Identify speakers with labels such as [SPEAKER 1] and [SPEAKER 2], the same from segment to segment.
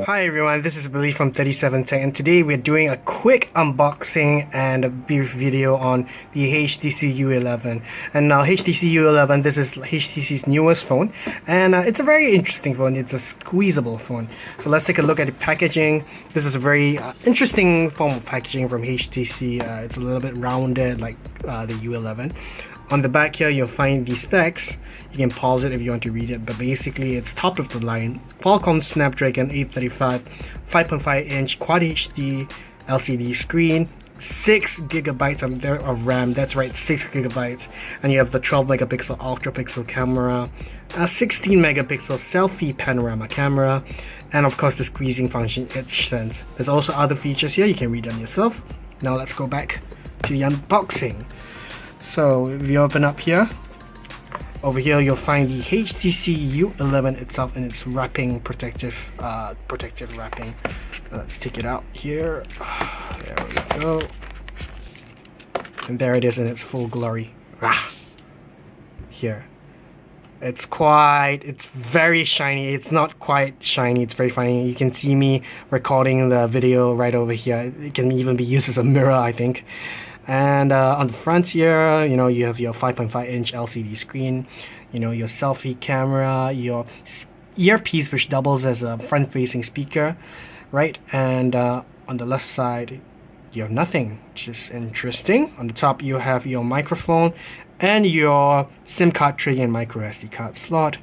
[SPEAKER 1] Hi everyone, this is Billy from 37 Tech, and today we're doing a quick unboxing and a brief video on the HTC U11. And now HTC U11, this is HTC's newest phone, and it's a very interesting phone. It's a squeezable phone. So let's take a look at the packaging. This is a very interesting form of packaging from HTC. It's a little bit rounded like the U11. On the back here, you'll find the specs. You can pause it if you want to read it, but basically it's top of the line. Qualcomm Snapdragon 835, 5.5-inch Quad HD LCD screen, 6 gigabytes of RAM. That's right, 6 gigabytes. And you have the 12 megapixel ultra pixel camera, a 16 megapixel selfie panorama camera, and of course the squeezing function, Edge Sense. There's also other features here. You can read them yourself. Now let's go back to the unboxing. So if you open up here, over here you'll find the HTC U11 itself in its wrapping, protective wrapping. Let's take it out here. There we go. And there it is in its full glory. Here. It's very shiny. It's not quite shiny, it's very fine. You can see me recording the video right over here. It can even be used as a mirror, I think. And on the front here, you know, you have your 5.5-inch LCD screen, you know, your selfie camera, your earpiece which doubles as a front-facing speaker, right? And on the left side, you have nothing, which is interesting. On the top, you have your microphone and your SIM card tray and micro SD card slot.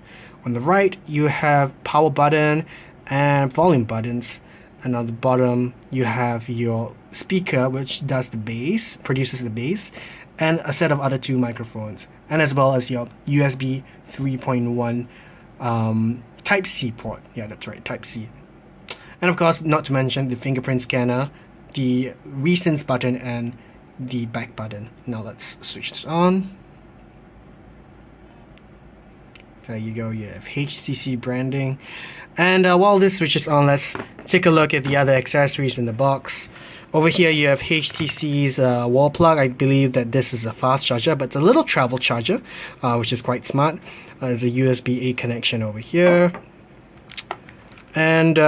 [SPEAKER 1] On the right, you have power button and volume buttons. And on the bottom, you have your speaker, which does the bass, produces the bass, and a set of other 2 microphones, and as well as your USB 3.1 Type-C port. Yeah, that's right, Type-C. And of course, not to mention the fingerprint scanner, the recents button, and the back button. Now let's switch this on. There you go, you have HTC branding. And while this switches on, let's take a look at the other accessories in the box. Over here you have HTC's wall plug. I believe that this is a fast charger, but it's a little travel charger, which is quite smart. There's a USB-A connection over here. And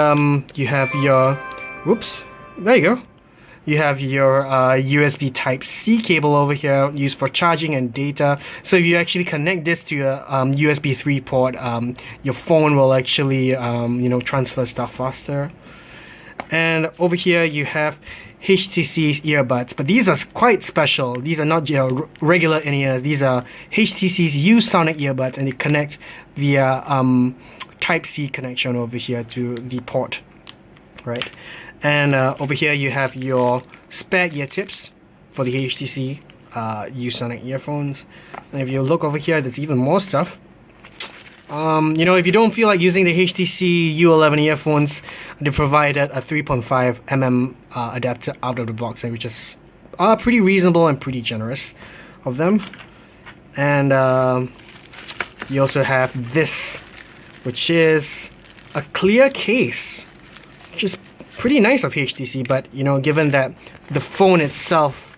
[SPEAKER 1] you have your, whoops, there you go. You have your USB Type-C cable over here, used for charging and data. So if you actually connect this to a USB 3 port, your phone will actually you know, transfer stuff faster. And over here you have HTC's earbuds, but these are quite special. These are not your regular in-ears. These are HTC's U-Sonic earbuds, and they connect via Type-C connection over here to the port, right? And over here you have your spare ear tips for the HTC U-Sonic earphones. And if you look over here, there's even more stuff. You know, if you don't feel like using the HTC U11 earphones, they provided a 3.5mm adapter out of the box, which is pretty reasonable and pretty generous of them. And you also have this, which is a clear case, which is pretty nice of HTC. But you know, given that the phone itself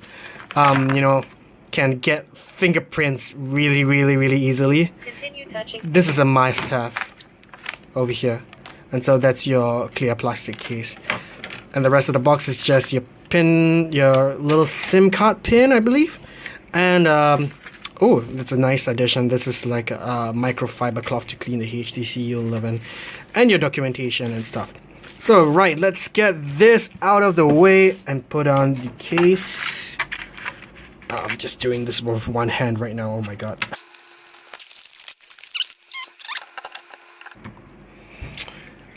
[SPEAKER 1] you know, can get fingerprints really easily, this is a must-have over here. And so that's your clear plastic case, and the rest of the box is just your pin, your little SIM card pin, I believe. And oh, that's a nice addition. This is like a microfiber cloth to clean the HTC U11, and your documentation and stuff. So right, let's get this out of the way and put on the case. I'm just doing this with one hand right now, oh my god.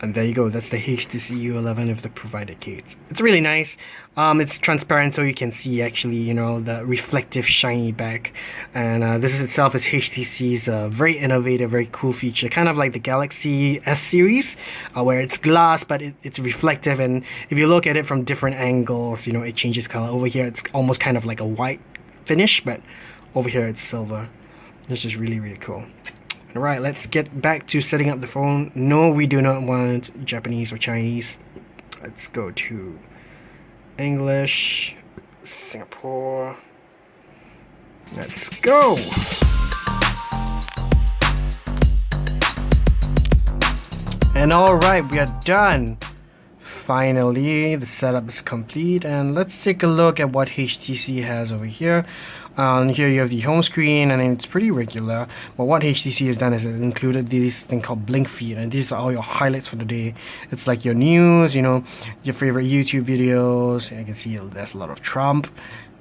[SPEAKER 1] And there you go, that's the HTC U11 with the provided case. It's really nice. It's transparent, so you can see actually, you know, the reflective shiny back. And this is itself is HTC's very innovative, very cool feature, kind of like the Galaxy S series, where it's glass but it's reflective, and if you look at it from different angles, you know, it changes color. Over here it's almost kind of like a white finish, but over here it's silver. This is really cool. Alright, let's get back to setting up the phone. No, we do not want Japanese or Chinese. Let's go to English, Singapore. Let's go! And alright, we are done. finally the setup is complete, and let's take a look at what HTC has over here. Here you have the home screen, and it's pretty regular, but what HTC has done is it included this thing called blink feed, and these are all your highlights for the day. It's like your news, you know, your favorite YouTube videos. I can see there's a lot of Trump.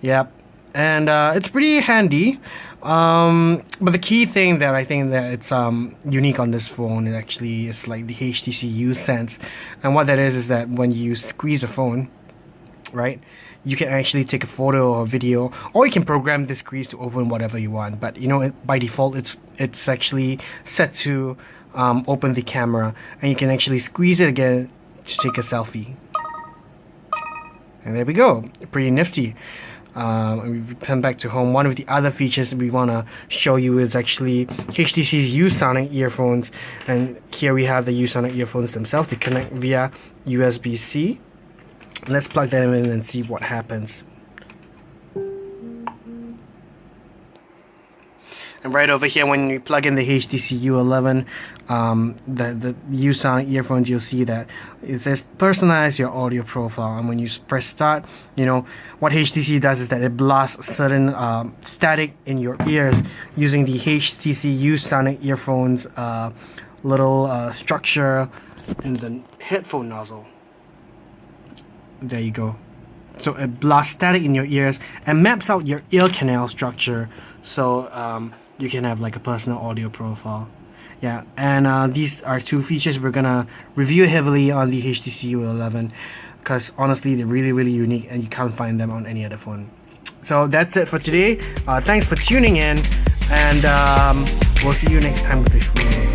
[SPEAKER 1] Yep. And it's pretty handy, but the key thing that I think that it's unique on this phone is actually it's like the HTC U11, and what that is that when you squeeze a phone, right, you can actually take a photo or a video, or you can program this squeeze to open whatever you want. But you know, by default, it's actually set to open the camera, and you can actually squeeze it again to take a selfie. And there we go, pretty nifty. We come back to home. One of the other features we want to show you is actually HTC's U-Sonic earphones, and here we have the U-Sonic earphones themselves. They connect via USB-C. Let's plug them in and see what happens. And right over here, when you plug in the HTC U11, the U-Sonic earphones, you'll see that it says personalize your audio profile. And when you press start, you know, what HTC does is that it blasts certain static in your ears using the HTC U-Sonic earphones little structure in the headphone nozzle. There you go. So it blasts static in your ears and maps out your ear canal structure, so you can have like a personal audio profile. Yeah, and these are two features we're gonna review heavily on the HTC U11, because honestly they're really unique and you can't find them on any other phone. So that's it for today. Thanks for tuning in, and we'll see you next time with this video.